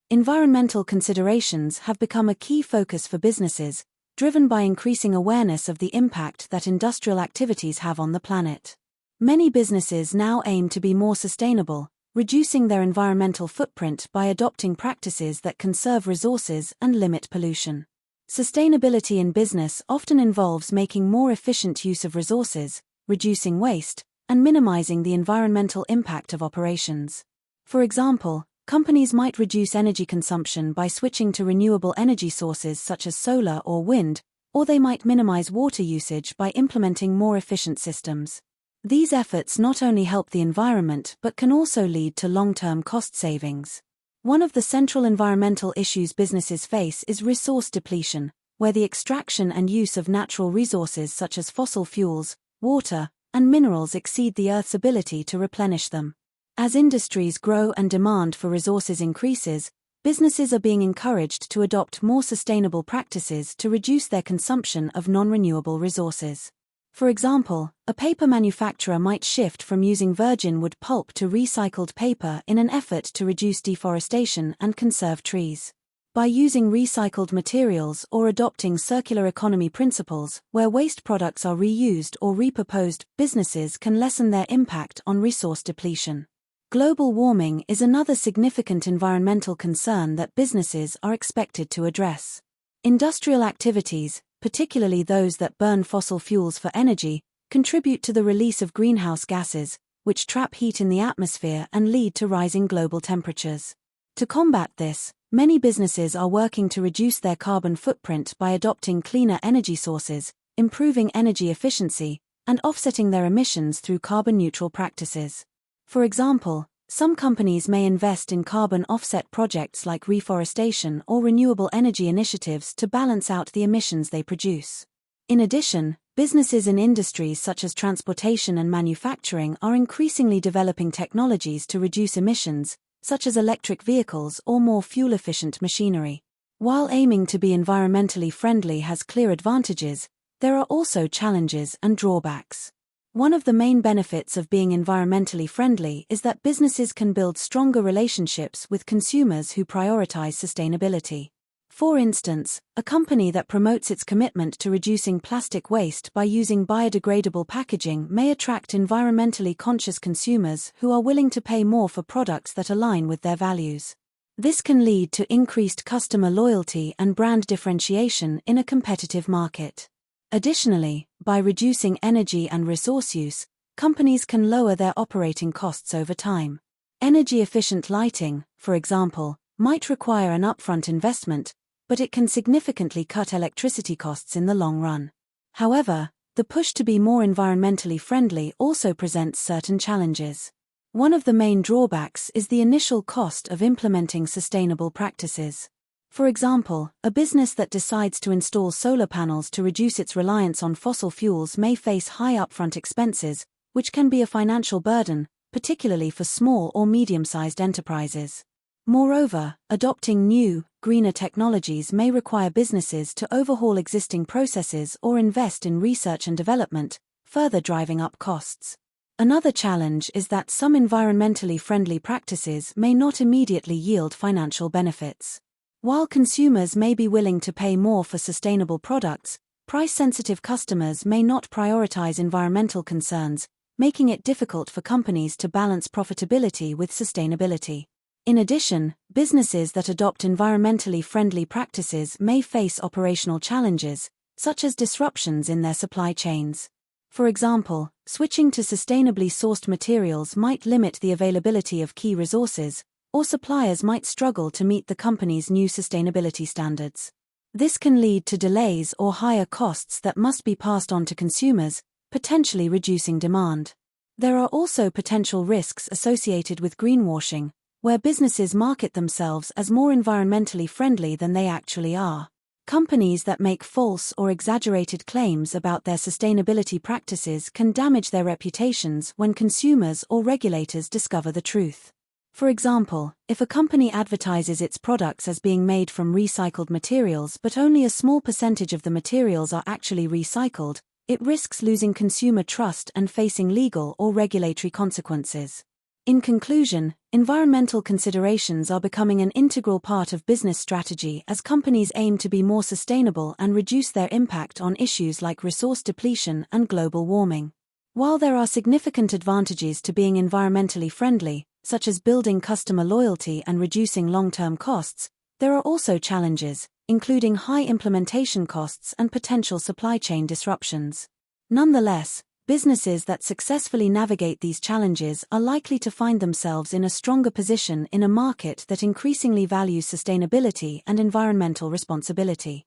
Environmental considerations have become a key focus for businesses, driven by increasing awareness of the impact that industrial activities have on the planet. Many businesses now aim to be more sustainable, reducing their environmental footprint by adopting practices that conserve resources and limit pollution. Sustainability in business often involves making more efficient use of resources, reducing waste, and minimizing the environmental impact of operations. For example, companies might reduce energy consumption by switching to renewable energy sources such as solar or wind, or they might minimize water usage by implementing more efficient systems. These efforts not only help the environment but can also lead to long-term cost savings. One of the central environmental issues businesses face is resource depletion, where the extraction and use of natural resources such as fossil fuels, water, and minerals exceed the Earth's ability to replenish them. As industries grow and demand for resources increases, businesses are being encouraged to adopt more sustainable practices to reduce their consumption of non-renewable resources. For example, a paper manufacturer might shift from using virgin wood pulp to recycled paper in an effort to reduce deforestation and conserve trees. By using recycled materials or adopting circular economy principles, where waste products are reused or repurposed, businesses can lessen their impact on resource depletion. Global warming is another significant environmental concern that businesses are expected to address. Industrial activities, particularly those that burn fossil fuels for energy, contribute to the release of greenhouse gases, which trap heat in the atmosphere and lead to rising global temperatures. To combat this, many businesses are working to reduce their carbon footprint by adopting cleaner energy sources, improving energy efficiency, and offsetting their emissions through carbon-neutral practices. For example, some companies may invest in carbon offset projects like reforestation or renewable energy initiatives to balance out the emissions they produce. In addition, businesses in industries such as transportation and manufacturing are increasingly developing technologies to reduce emissions, such as electric vehicles or more fuel-efficient machinery. While aiming to be environmentally friendly has clear advantages, there are also challenges and drawbacks. One of the main benefits of being environmentally friendly is that businesses can build stronger relationships with consumers who prioritize sustainability. For instance, a company that promotes its commitment to reducing plastic waste by using biodegradable packaging may attract environmentally conscious consumers who are willing to pay more for products that align with their values. This can lead to increased customer loyalty and brand differentiation in a competitive market. Additionally, by reducing energy and resource use, companies can lower their operating costs over time. Energy-efficient lighting, for example, might require an upfront investment, but it can significantly cut electricity costs in the long run. However, the push to be more environmentally friendly also presents certain challenges. One of the main drawbacks is the initial cost of implementing sustainable practices. For example, a business that decides to install solar panels to reduce its reliance on fossil fuels may face high upfront expenses, which can be a financial burden, particularly for small or medium-sized enterprises. Moreover, adopting new, greener technologies may require businesses to overhaul existing processes or invest in research and development, further driving up costs. Another challenge is that some environmentally friendly practices may not immediately yield financial benefits. While consumers may be willing to pay more for sustainable products, price-sensitive customers may not prioritize environmental concerns, making it difficult for companies to balance profitability with sustainability. In addition, businesses that adopt environmentally friendly practices may face operational challenges, such as disruptions in their supply chains. For example, switching to sustainably sourced materials might limit the availability of key resources, or suppliers might struggle to meet the company's new sustainability standards. This can lead to delays or higher costs that must be passed on to consumers, potentially reducing demand. There are also potential risks associated with greenwashing, where businesses market themselves as more environmentally friendly than they actually are. Companies that make false or exaggerated claims about their sustainability practices can damage their reputations when consumers or regulators discover the truth. For example, if a company advertises its products as being made from recycled materials but only a small percentage of the materials are actually recycled, it risks losing consumer trust and facing legal or regulatory consequences. In conclusion, environmental considerations are becoming an integral part of business strategy as companies aim to be more sustainable and reduce their impact on issues like resource depletion and global warming. While there are significant advantages to being environmentally friendly, such as building customer loyalty and reducing long-term costs, there are also challenges, including high implementation costs and potential supply chain disruptions. Nonetheless, businesses that successfully navigate these challenges are likely to find themselves in a stronger position in a market that increasingly values sustainability and environmental responsibility.